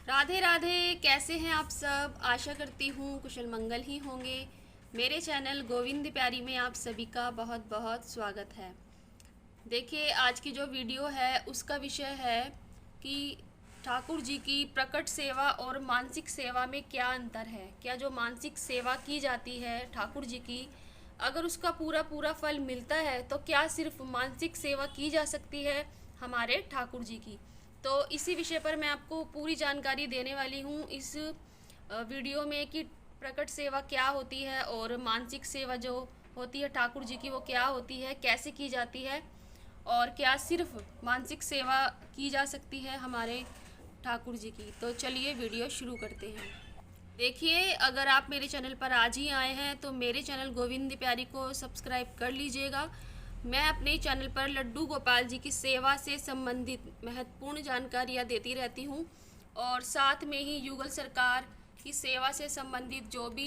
राधे राधे। कैसे हैं आप सब? आशा करती हूँ कुशल मंगल ही होंगे। मेरे चैनल गोविंद प्यारी में आप सभी का बहुत बहुत स्वागत है। देखिए, आज की जो वीडियो है उसका विषय है कि ठाकुर जी की प्रकट सेवा और मानसिक सेवा में क्या अंतर है। क्या जो मानसिक सेवा की जाती है ठाकुर जी की, अगर उसका पूरा पूरा फल मिलता है तो क्या सिर्फ मानसिक सेवा की जा सकती है हमारे ठाकुर जी की। तो इसी विषय पर मैं आपको पूरी जानकारी देने वाली हूँ इस वीडियो में कि प्रकट सेवा क्या होती है और मानसिक सेवा जो होती है ठाकुर जी की वो क्या होती है, कैसे की जाती है और क्या सिर्फ मानसिक सेवा की जा सकती है हमारे ठाकुर जी की। तो चलिए वीडियो शुरू करते हैं। देखिए, अगर आप मेरे चैनल पर आज ही आए हैं तो मेरे चैनल गोविंद प्यारी को सब्सक्राइब कर लीजिएगा। मैं अपने चैनल पर लड्डू गोपाल जी की सेवा से संबंधित महत्वपूर्ण जानकारियाँ देती रहती हूँ और साथ में ही युगल सरकार की सेवा से संबंधित जो भी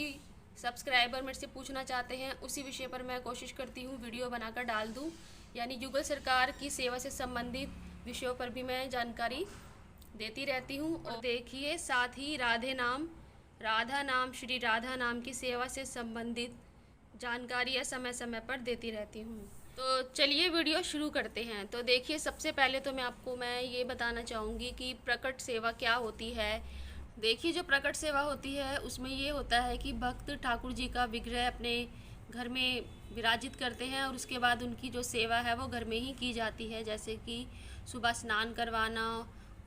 सब्सक्राइबर मेरे से पूछना चाहते हैं उसी विषय पर मैं कोशिश करती हूँ वीडियो बनाकर डाल दूँ। यानी युगल सरकार की सेवा से संबंधित विषयों पर भी मैं जानकारी देती रहती हूँ। और देखिए, साथ ही राधा नाम श्री राधा नाम की सेवा से संबंधित जानकारियाँ समय समय पर देती रहती हूँ। तो चलिए वीडियो शुरू करते हैं। तो देखिए, सबसे पहले तो मैं ये बताना चाहूँगी कि प्रकट सेवा क्या होती है। देखिए, जो प्रकट सेवा होती है उसमें ये होता है कि भक्त ठाकुर जी का विग्रह अपने घर में विराजित करते हैं और उसके बाद उनकी जो सेवा है वो घर में ही की जाती है। जैसे कि सुबह स्नान करवाना,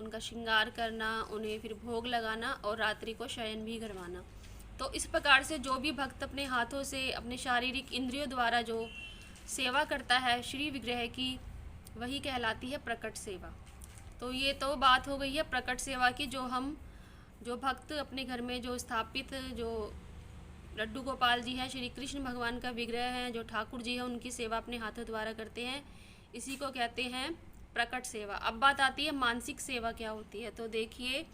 उनका श्रृंगार करना, उन्हें फिर भोग लगाना और रात्रि को शयन भी करवाना। तो इस प्रकार से जो भी भक्त अपने हाथों से अपने शारीरिक इंद्रियों द्वारा जो सेवा करता है श्री विग्रह की, वही कहलाती है प्रकट सेवा। तो ये तो बात हो गई है प्रकट सेवा की। जो भक्त अपने घर में जो स्थापित जो लड्डू गोपाल जी हैं, श्री कृष्ण भगवान का विग्रह है, जो ठाकुर जी हैं, उनकी सेवा अपने हाथों द्वारा करते हैं, इसी को कहते हैं प्रकट सेवा। अब बात आती है मानसिक सेवा क्या होती है। तो देखिए,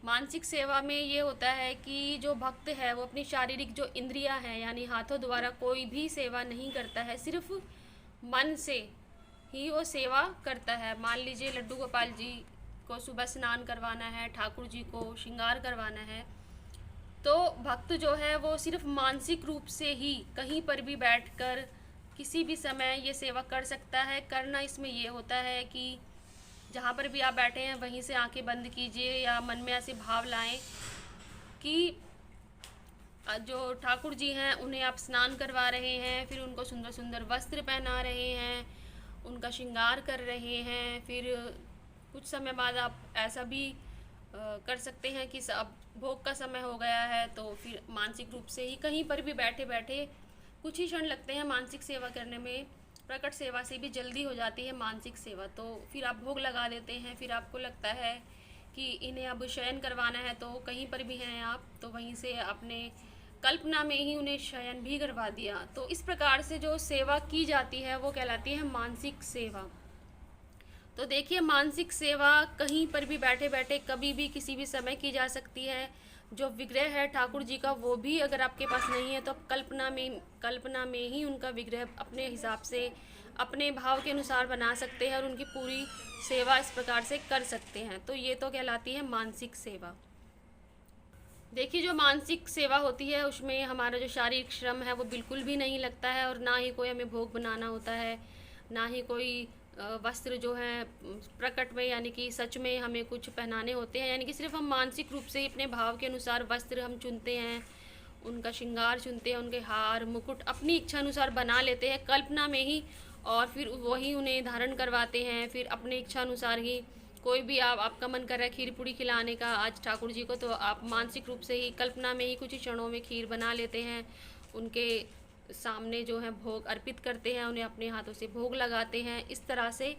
मानसिक सेवा में ये होता है कि जो भक्त है वो अपनी शारीरिक जो इंद्रियां हैं यानी हाथों द्वारा कोई भी सेवा नहीं करता है, सिर्फ मन से ही वो सेवा करता है। मान लीजिए लड्डू गोपाल जी को सुबह स्नान करवाना है, ठाकुर जी को श्रृंगार करवाना है, तो भक्त जो है वो सिर्फ मानसिक रूप से ही कहीं पर भी बैठकर किसी भी समय ये सेवा कर सकता है। करना इसमें ये होता है कि जहाँ पर भी आप बैठे हैं वहीं से आंखें बंद कीजिए या मन में ऐसे भाव लाएं कि जो ठाकुर जी हैं उन्हें आप स्नान करवा रहे हैं, फिर उनको सुंदर सुंदर वस्त्र पहना रहे हैं, उनका श्रृंगार कर रहे हैं। फिर कुछ समय बाद आप ऐसा भी कर सकते हैं कि अब भोग का समय हो गया है तो फिर मानसिक रूप से ही कहीं पर भी बैठे बैठे कुछ ही क्षण लगते हैं मानसिक सेवा करने में। प्रकट सेवा से भी जल्दी हो जाती है मानसिक सेवा। तो फिर आप भोग लगा देते हैं, फिर आपको लगता है कि इन्हें अब शयन करवाना है, तो कहीं पर भी हैं आप तो वहीं से आपने कल्पना में ही उन्हें शयन भी करवा दिया। तो इस प्रकार से जो सेवा की जाती है वो कहलाती है मानसिक सेवा। तो देखिए, मानसिक सेवा कहीं पर भी बैठे बैठे कभी भी किसी भी समय की जा सकती है। जो विग्रह है ठाकुर जी का वो भी अगर आपके पास नहीं है तो आप कल्पना में ही उनका विग्रह अपने हिसाब से अपने भाव के अनुसार बना सकते हैं और उनकी पूरी सेवा इस प्रकार से कर सकते हैं। तो ये तो कहलाती है मानसिक सेवा। देखिए, जो मानसिक सेवा होती है उसमें हमारा जो शारीरिक श्रम है वो बिल्कुल भी नहीं लगता है और ना ही कोई हमें भोग बनाना होता है, ना ही कोई वस्त्र जो है प्रकट में यानी कि सच में हमें कुछ पहनाने होते हैं। यानी कि सिर्फ हम मानसिक रूप से ही अपने भाव के अनुसार वस्त्र हम चुनते हैं, उनका श्रृंगार चुनते हैं, उनके हार मुकुट अपनी इच्छा अनुसार बना लेते हैं कल्पना में ही और फिर वही उन्हें धारण करवाते हैं। फिर अपनी इच्छा अनुसार ही कोई भी आपका मन कर रहा है खीर पूड़ी खिलाने का आज ठाकुर जी को, तो आप मानसिक रूप से ही कल्पना में ही कुछ ही क्षणों में खीर बना लेते हैं, उनके सामने जो है भोग अर्पित करते हैं, उन्हें अपने हाथों से भोग लगाते हैं। इस तरह से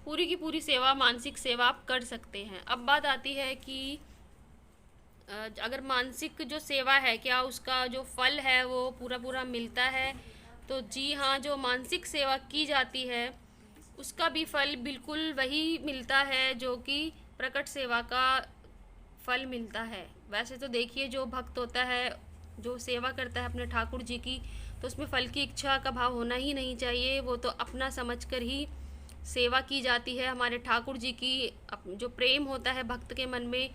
पूरी की पूरी सेवा मानसिक सेवा आप कर सकते हैं। अब बात आती है कि अगर मानसिक जो सेवा है क्या उसका जो फल है वो पूरा पूरा मिलता है। तो जी हाँ, जो मानसिक सेवा की जाती है उसका भी फल बिल्कुल वही मिलता है जो कि प्रकट सेवा का फल मिलता है। वैसे तो देखिए, जो भक्त होता है जो सेवा करता है अपने ठाकुर जी की, तो उसमें फल की इच्छा का भाव होना ही नहीं चाहिए। वो तो अपना समझकर ही सेवा की जाती है। हमारे ठाकुर जी की जो प्रेम होता है भक्त के मन में,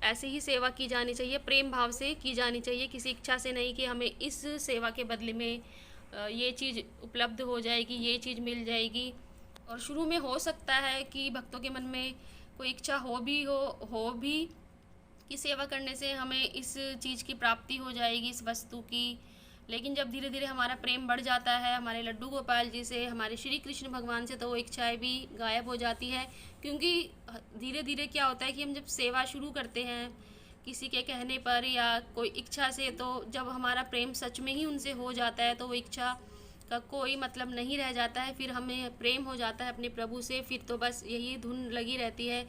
ऐसे ही सेवा की जानी चाहिए, प्रेम भाव से की जानी चाहिए, किसी इच्छा से नहीं कि हमें इस सेवा के बदले में ये चीज़ उपलब्ध हो जाएगी, ये चीज़ मिल जाएगी। और शुरू में हो सकता है कि भक्तों के मन में कोई इच्छा हो भी कि सेवा करने से हमें इस चीज़ की प्राप्ति हो जाएगी, इस वस्तु की। लेकिन जब धीरे धीरे हमारा प्रेम बढ़ जाता है हमारे लड्डू गोपाल जी से, हमारे श्री कृष्ण भगवान से, तो वो इच्छाएं भी गायब हो जाती है। क्योंकि धीरे धीरे क्या होता है कि हम जब सेवा शुरू करते हैं किसी के कहने पर या कोई इच्छा से, तो जब हमारा प्रेम सच में ही उनसे हो जाता है तो वो इच्छा का कोई मतलब नहीं रह जाता है। फिर हमें प्रेम हो जाता है अपने प्रभु से, फिर तो बस यही धुन लगी रहती है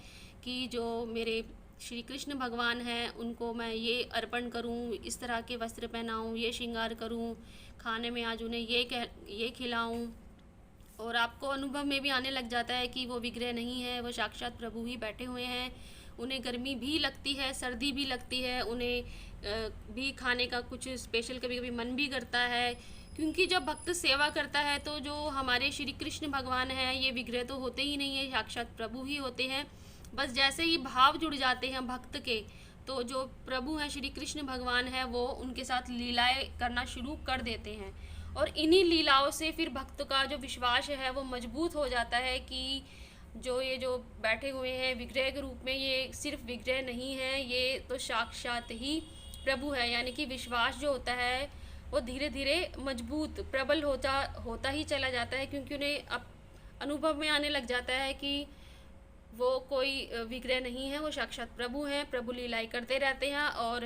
कि जो मेरे श्री कृष्ण भगवान हैं उनको मैं ये अर्पण करूं, इस तरह के वस्त्र पहनाऊं, ये श्रृंगार करूं, खाने में आज उन्हें ये खिलाऊं। और आपको अनुभव में भी आने लग जाता है कि वो विग्रह नहीं है, वो साक्षात प्रभु ही बैठे हुए हैं। उन्हें गर्मी भी लगती है, सर्दी भी लगती है, उन्हें भी खाने का कुछ स्पेशल कभी कभी मन भी करता है। क्योंकि जब भक्त सेवा करता है तो जो हमारे श्री कृष्ण भगवान हैं ये विग्रह तो होते ही नहीं है, साक्षात प्रभु ही होते हैं। बस जैसे ही भाव जुड़ जाते हैं भक्त के, तो जो प्रभु हैं श्री कृष्ण भगवान हैं वो उनके साथ लीलाएं करना शुरू कर देते हैं। और इन्हीं लीलाओं से फिर भक्त का जो विश्वास है वो मजबूत हो जाता है कि जो बैठे हुए हैं विग्रह के रूप में, ये सिर्फ विग्रह नहीं है, ये तो साक्षात ही प्रभु है। यानी कि विश्वास जो होता है वो धीरे धीरे मजबूत प्रबल होता ही चला जाता है। क्योंकि उन्हें अब अनुभव में आने लग जाता है कि वो कोई विग्रह नहीं है, वो साक्षात प्रभु हैं, प्रभु लीलाएं करते रहते हैं। और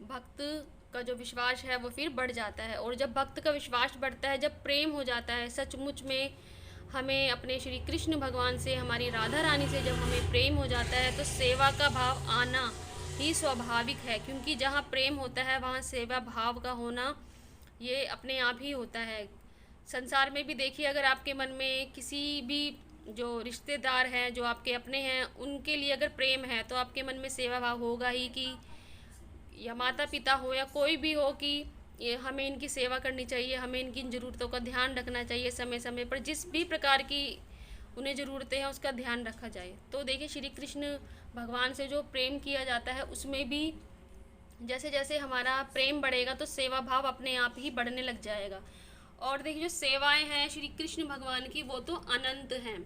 भक्त का जो विश्वास है वो फिर बढ़ जाता है। और जब भक्त का विश्वास बढ़ता है, जब प्रेम हो जाता है सचमुच में हमें अपने श्री कृष्ण भगवान से, हमारी राधा रानी से जब हमें प्रेम हो जाता है तो सेवा का भाव आना ही स्वाभाविक है। क्योंकि जहाँ प्रेम होता है वहाँ सेवा भाव का होना ये अपने आप ही होता है। संसार में भी देखिए, अगर आपके मन में किसी भी जो रिश्तेदार हैं, जो आपके अपने हैं, उनके लिए अगर प्रेम है तो आपके मन में सेवा भाव होगा ही, कि या माता पिता हो या कोई भी हो, कि ये हमें इनकी सेवा करनी चाहिए, हमें इनकी ज़रूरतों का ध्यान रखना चाहिए, समय समय पर जिस भी प्रकार की उन्हें ज़रूरतें हैं उसका ध्यान रखा जाए। तो देखिए श्री कृष्ण भगवान से जो प्रेम किया जाता है उसमें भी जैसे जैसे हमारा प्रेम बढ़ेगा तो सेवा भाव अपने आप ही बढ़ने लग जाएगा। और देखिए जो सेवाएं हैं श्री कृष्ण भगवान की वो तो अनंत हैं।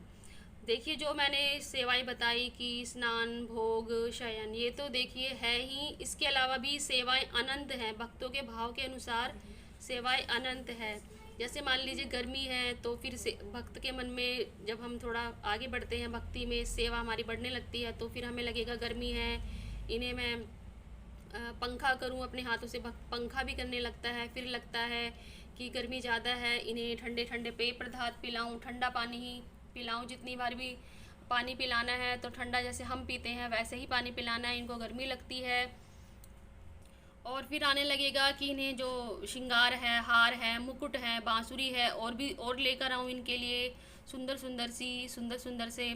देखिए जो मैंने सेवाएं बताई कि स्नान, भोग, शयन, ये तो देखिए है ही। इसके अलावा भी सेवाएं अनंत हैं, भक्तों के भाव के अनुसार सेवाएं अनंत है। जैसे मान लीजिए गर्मी है तो फिर से भक्त के मन में जब हम थोड़ा आगे बढ़ते हैं भक्ति में, सेवा हमारी बढ़ने लगती है, तो फिर हमें लगेगा गर्मी है, इन्हें मैं पंखा करूं, अपने हाथों से पंखा भी करने लगता है। फिर लगता है कि गर्मी ज़्यादा है, इन्हें ठंडे ठंडे पेय पदार्थ पिलाऊं, ठंडा पानी ही पिलाऊं। जितनी बार भी पानी पिलाना है तो ठंडा जैसे हम पीते हैं वैसे ही पानी पिलाना है, इनको गर्मी लगती है। और फिर आने लगेगा कि इन्हें जो श्रृंगार है, हार है, मुकुट है, बांसुरी है, और भी और लेकर आऊँ इनके लिए सुंदर सुंदर से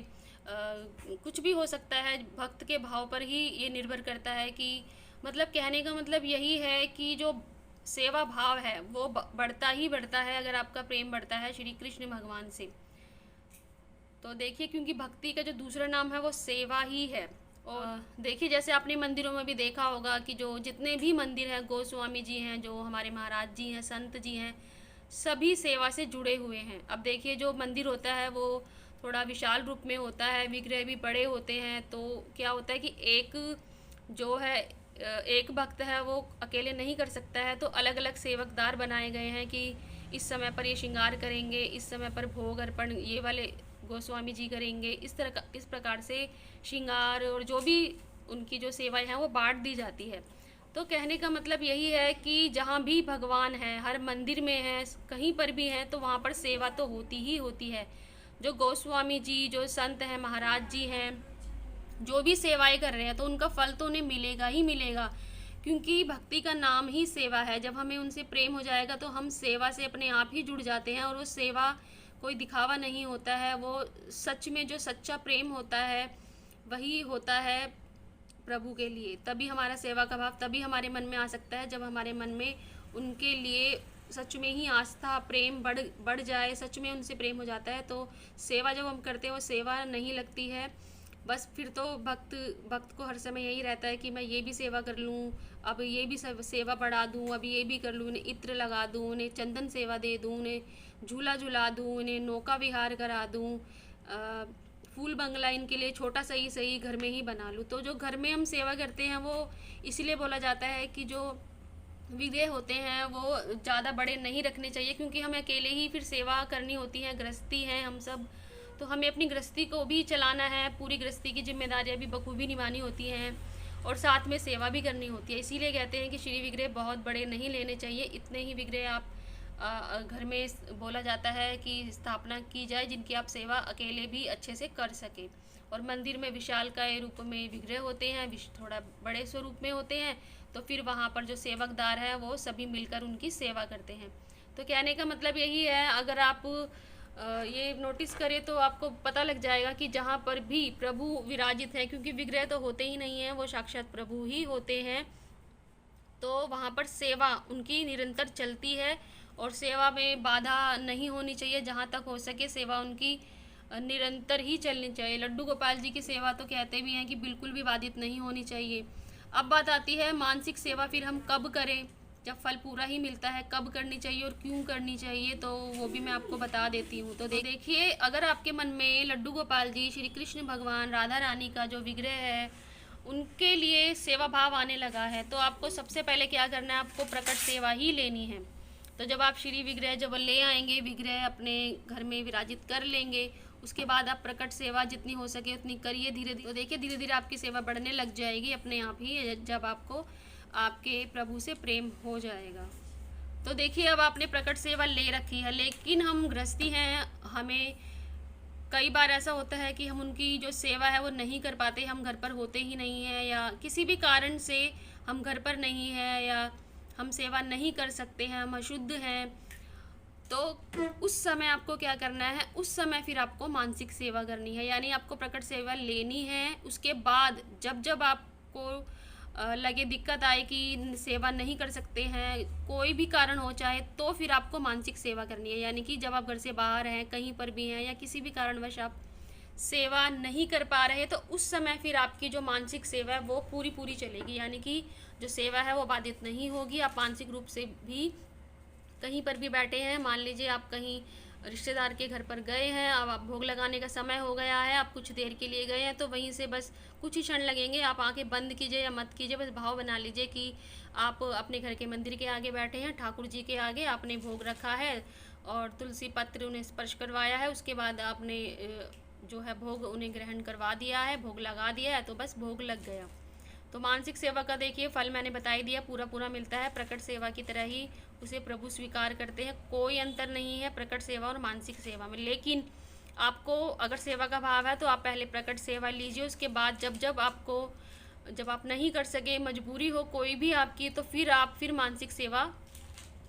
कुछ भी हो सकता है। भक्त के भाव पर ही ये निर्भर करता है कि मतलब कहने का मतलब यही है कि जो सेवा भाव है वो बढ़ता ही बढ़ता है अगर आपका प्रेम बढ़ता है श्री कृष्ण भगवान से। तो देखिए क्योंकि भक्ति का जो दूसरा नाम है वो सेवा ही है। और देखिए जैसे आपने मंदिरों में भी देखा होगा कि जो जितने भी मंदिर हैं, गोस्वामी जी हैं, जो हमारे महाराज जी हैं, संत जी हैं, सभी सेवा से जुड़े हुए हैं। अब देखिए जो मंदिर होता है वो थोड़ा विशाल रूप में होता है, विग्रह भी बड़े होते हैं, तो क्या होता है कि एक भक्त है वो अकेले नहीं कर सकता है, तो अलग अलग सेवकदार बनाए गए हैं कि इस समय पर ये श्रृंगार करेंगे, इस समय पर भोग अर्पण ये वाले गोस्वामी जी करेंगे। इस प्रकार से श्रृंगार और जो भी उनकी जो सेवाएं हैं वो बांट दी जाती है। तो कहने का मतलब यही है कि जहाँ भी भगवान है, हर मंदिर में है, कहीं पर भी है, तो वहाँ पर सेवा तो होती ही होती है। जो गोस्वामी जी, जो संत हैं, महाराज जी हैं, जो भी सेवाएं कर रहे हैं तो उनका फल तो उन्हें मिलेगा ही मिलेगा, क्योंकि भक्ति का नाम ही सेवा है। जब हमें उनसे प्रेम हो जाएगा तो हम सेवा से अपने आप ही जुड़ जाते हैं। और वो सेवा कोई दिखावा नहीं होता है, वो सच में जो सच्चा प्रेम होता है वही होता है प्रभु के लिए। तभी हमारा सेवा का भाव तभी हमारे मन में आ सकता है जब हमारे मन में उनके लिए सच में ही आस्था, प्रेम बढ़ जाए, सच में उनसे प्रेम हो जाता है। तो सेवा जब हम करते हैं वो सेवा नहीं लगती है, बस फिर तो भक्त भक्त को हर समय यही रहता है कि मैं ये भी सेवा कर लूँ, अब ये भी सेवा बढ़ा दूँ, अब ये भी कर लूँ, उन्हें इत्र लगा दूँ, उन्हें चंदन सेवा दे दूँ, उन्हें झूला झुला दूँ, उन्हें नौका विहार करा दूँ, फूल बंगला इनके लिए छोटा सही सही घर में ही बना लूँ। तो जो घर में हम सेवा करते हैं वो इसीलिए बोला जाता है कि जो विग्रह होते हैं वो ज़्यादा बड़े नहीं रखने चाहिए, क्योंकि हमें अकेले ही फिर सेवा करनी होती है, गृहस्थी हैं हम सब, तो हमें अपनी गृहस्थी को भी चलाना है, पूरी गृहस्थी की जिम्मेदारियां भी बखूबी निभानी होती हैं और साथ में सेवा भी करनी होती है। इसीलिए कहते हैं कि श्री विग्रह बहुत बड़े नहीं लेने चाहिए, इतने ही विग्रह आप घर में बोला जाता है कि स्थापना की जाए जिनकी आप सेवा अकेले भी अच्छे से कर सके। और मंदिर में विशालकाय रूप में विग्रह होते हैं, थोड़ा बड़े स्वरूप में होते हैं, तो फिर वहाँ पर जो सेवकदार है वो सभी मिलकर उनकी सेवा करते हैं। तो कहने का मतलब यही है, अगर आप ये नोटिस करें तो आपको पता लग जाएगा कि जहाँ पर भी प्रभु विराजित है, क्योंकि विग्रह तो होते ही नहीं हैं, वो साक्षात प्रभु ही होते हैं, तो वहाँ पर सेवा उनकी निरंतर चलती है और सेवा में बाधा नहीं होनी चाहिए। जहाँ तक हो सके सेवा उनकी निरंतर ही चलनी चाहिए। लड्डू गोपाल जी की सेवा तो कहते भी हैं कि बिल्कुल भी बाधित नहीं होनी चाहिए। अब बात आती है मानसिक सेवा फिर हम कब करें, जब फल पूरा ही मिलता है, कब करनी चाहिए और क्यों करनी चाहिए, तो वो भी मैं आपको बता देती हूँ। तो देखिए, अगर आपके मन में लड्डू गोपाल जी, श्री कृष्ण भगवान, राधा रानी का जो विग्रह है उनके लिए सेवा भाव आने लगा है, तो आपको सबसे पहले क्या करना है, आपको प्रकट सेवा ही लेनी है। तो जब आप श्री विग्रह जब ले आएंगे, विग्रह अपने घर में विराजित कर लेंगे, उसके बाद आप प्रकट सेवा जितनी हो सके उतनी करिए धीरे धीरे। तो देखिए धीरे धीरे आपकी सेवा बढ़ने लग जाएगी अपने आप ही, जब आपको आपके प्रभु से प्रेम हो जाएगा। तो देखिए, अब आपने प्रकट सेवा ले रखी है, लेकिन हम गृहस्थी हैं, हमें कई बार ऐसा होता है कि हम उनकी जो सेवा है वो नहीं कर पाते, हम घर पर होते ही नहीं हैं, या किसी भी कारण से हम घर पर नहीं हैं, या हम सेवा नहीं कर सकते हैं, हम अशुद्ध हैं। तो उस समय आपको क्या करना है, उस समय फिर आपको मानसिक सेवा करनी है, यानी आपको प्रकट सेवा लेनी है। उसके बाद जब जब आपको लगे, दिक्कत आए कि सेवा नहीं कर सकते हैं, कोई भी कारण हो चाहे, तो फिर आपको मानसिक सेवा करनी है। यानी कि जब आप घर से बाहर हैं, कहीं पर भी हैं, या किसी भी कारणवश आप सेवा नहीं कर पा रहे, तो उस समय फिर आपकी जो मानसिक सेवा है वो पूरी पूरी चलेगी, यानी कि जो सेवा है वो बाधित नहीं होगी। आप मानसिक रूप से भी कहीं पर भी बैठे हैं, मान लीजिए आप कहीं रिश्तेदार के घर पर गए हैं, अब आप भोग लगाने का समय हो गया है, आप कुछ देर के लिए गए हैं, तो वहीं से बस कुछ ही क्षण लगेंगे, आप आंखें बंद कीजिए या मत कीजिए, बस भाव बना लीजिए कि आप अपने घर के मंदिर के आगे बैठे हैं, ठाकुर जी के आगे आपने भोग रखा है और तुलसी पत्र उन्हें स्पर्श करवाया है, उसके बाद आपने जो है भोग उन्हें ग्रहण करवा दिया है, भोग लगा दिया है, तो बस भोग लग गया। तो मानसिक सेवा का देखिए फल मैंने बता ही दिया, पूरा पूरा मिलता है, प्रकट सेवा की तरह ही उसे प्रभु स्वीकार करते हैं, कोई अंतर नहीं है प्रकट सेवा और मानसिक सेवा में। लेकिन आपको अगर सेवा का भाव है तो आप पहले प्रकट सेवा लीजिए, उसके बाद जब आप नहीं कर सके, मजबूरी हो कोई भी आपकी, तो फिर आप मानसिक सेवा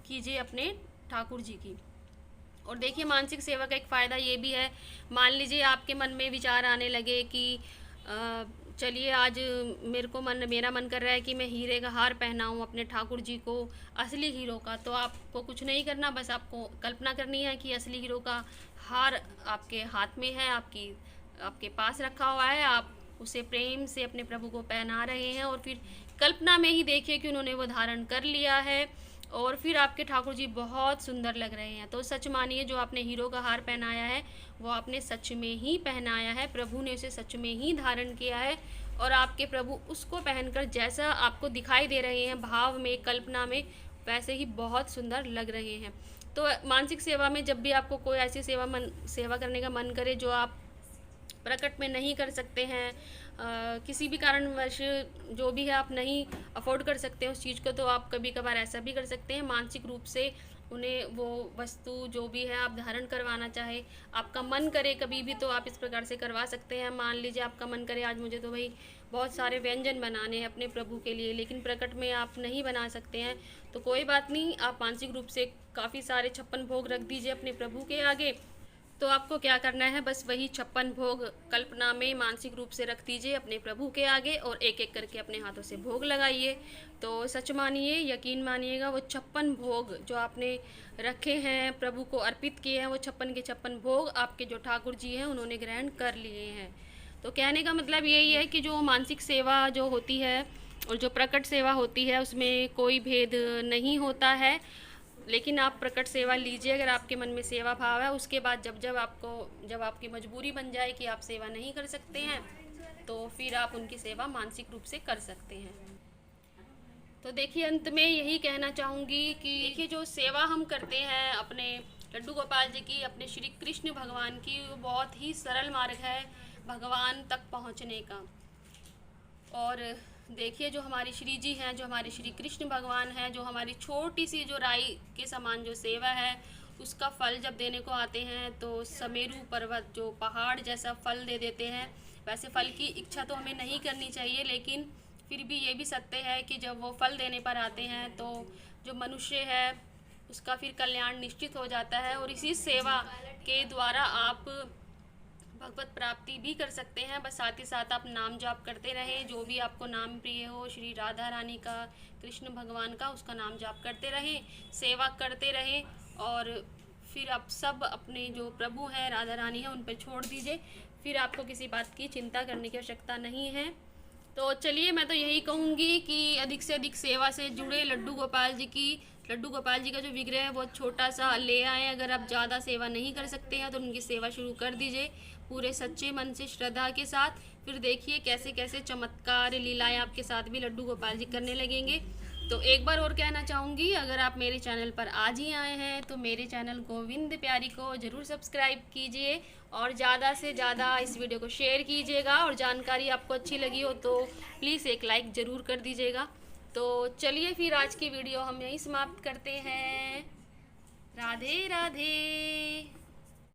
कीजिए अपने ठाकुर जी की। और देखिए मानसिक सेवा का एक फ़ायदा ये भी है, मान लीजिए आपके मन में विचार आने लगे कि चलिए आज मेरा मन कर रहा है कि मैं हीरे का हार पहनाऊँ अपने ठाकुर जी को, असली हीरो का। तो आपको कुछ नहीं करना, बस आपको कल्पना करनी है कि असली हीरो का हार आपके हाथ में है, आपके पास रखा हुआ है, आप उसे प्रेम से अपने प्रभु को पहना रहे हैं, और फिर कल्पना में ही देखिए कि उन्होंने वो धारण कर लिया है, और फिर आपके ठाकुर जी बहुत सुंदर लग रहे हैं। तो सच मानिए, जो आपने हीरो का हार पहनाया है वो आपने सच में ही पहनाया है, प्रभु ने उसे सच में ही धारण किया है, और आपके प्रभु उसको पहनकर जैसा आपको दिखाई दे रहे हैं भाव में, कल्पना में, वैसे ही बहुत सुंदर लग रहे हैं। तो मानसिक सेवा में जब भी आपको कोई ऐसी सेवा करने का मन करे जो आप प्रकट में नहीं कर सकते हैं, किसी भी कारणवश जो भी है आप नहीं अफोर्ड कर सकते हैं उस चीज़ को, तो आप कभी कभार ऐसा भी कर सकते हैं, मानसिक रूप से उन्हें वो वस्तु जो भी है आप धारण करवाना चाहे, आपका मन करे कभी भी, तो आप इस प्रकार से करवा सकते हैं। मान लीजिए आपका मन करे आज मुझे तो भाई बहुत सारे व्यंजन बनाने हैं अपने प्रभु के लिए, लेकिन प्रकट में आप नहीं बना सकते हैं, तो कोई बात नहीं, आप मानसिक रूप से काफ़ी सारे 56 भोग रख दीजिए अपने प्रभु के आगे। तो आपको क्या करना है, बस वही 56 भोग कल्पना में मानसिक रूप से रख दीजिए अपने प्रभु के आगे, और एक एक करके अपने हाथों से भोग लगाइए। तो सच मानिए, यकीन मानिएगा, वो 56 भोग जो आपने रखे हैं, प्रभु को अर्पित किए हैं, वो 56 के 56 भोग आपके जो ठाकुर जी हैं उन्होंने ग्रहण कर लिए हैं। तो कहने का मतलब यही है कि जो मानसिक सेवा जो होती है और जो प्रकट सेवा होती है उसमें कोई भेद नहीं होता है। लेकिन आप प्रकट सेवा लीजिए अगर आपके मन में सेवा भाव है। उसके बाद जब आपकी मजबूरी बन जाए कि आप सेवा नहीं कर सकते हैं तो फिर आप उनकी सेवा मानसिक रूप से कर सकते हैं। तो देखिए अंत में यही कहना चाहूँगी कि देखिए जो सेवा हम करते हैं अपने लड्डू गोपाल जी की, अपने श्री कृष्ण भगवान की, वो बहुत ही सरल मार्ग है भगवान तक पहुँचने का। और देखिए जो हमारी श्री जी हैं, जो हमारे श्री कृष्ण भगवान हैं, जो हमारी छोटी सी जो राई के समान जो सेवा है उसका फल जब देने को आते हैं तो समेरू पर्वत जो पहाड़ जैसा फल दे देते हैं। वैसे फल की इच्छा तो हमें नहीं करनी चाहिए, लेकिन फिर भी ये भी सत्य है कि जब वो फल देने पर आते हैं तो जो मनुष्य है उसका फिर कल्याण निश्चित हो जाता है। और इसी सेवा के द्वारा आप भगवत प्राप्ति भी कर सकते हैं। बस साथ ही साथ आप नाम जाप करते रहें, जो भी आपको नाम प्रिय हो, श्री राधा रानी का, कृष्ण भगवान का, उसका नाम जाप करते रहें, सेवा करते रहें। और फिर आप सब अपने जो प्रभु हैं, राधा रानी है, उन पर छोड़ दीजिए। फिर आपको किसी बात की चिंता करने की आवश्यकता नहीं है। तो चलिए मैं तो यही कहूँगी कि अधिक से अधिक सेवा से जुड़े। लड्डू गोपाल जी का जो विग्रह है बहुत छोटा सा ले आए। अगर आप ज़्यादा सेवा नहीं कर सकते हैं तो उनकी सेवा शुरू कर दीजिए पूरे सच्चे मन से, श्रद्धा के साथ। फिर देखिए कैसे कैसे चमत्कार लीलाएं आपके साथ भी लड्डू गोपाल जी करने लगेंगे। तो एक बार और कहना चाहूँगी, अगर आप मेरे चैनल पर आज ही आए हैं तो मेरे चैनल गोविंद प्यारी को ज़रूर सब्सक्राइब कीजिए और ज़्यादा से ज़्यादा इस वीडियो को शेयर कीजिएगा। और जानकारी आपको अच्छी लगी हो तो प्लीज़ एक लाइक ज़रूर कर दीजिएगा। तो चलिए फिर आज की वीडियो हम यहीं समाप्त करते हैं। राधे राधे।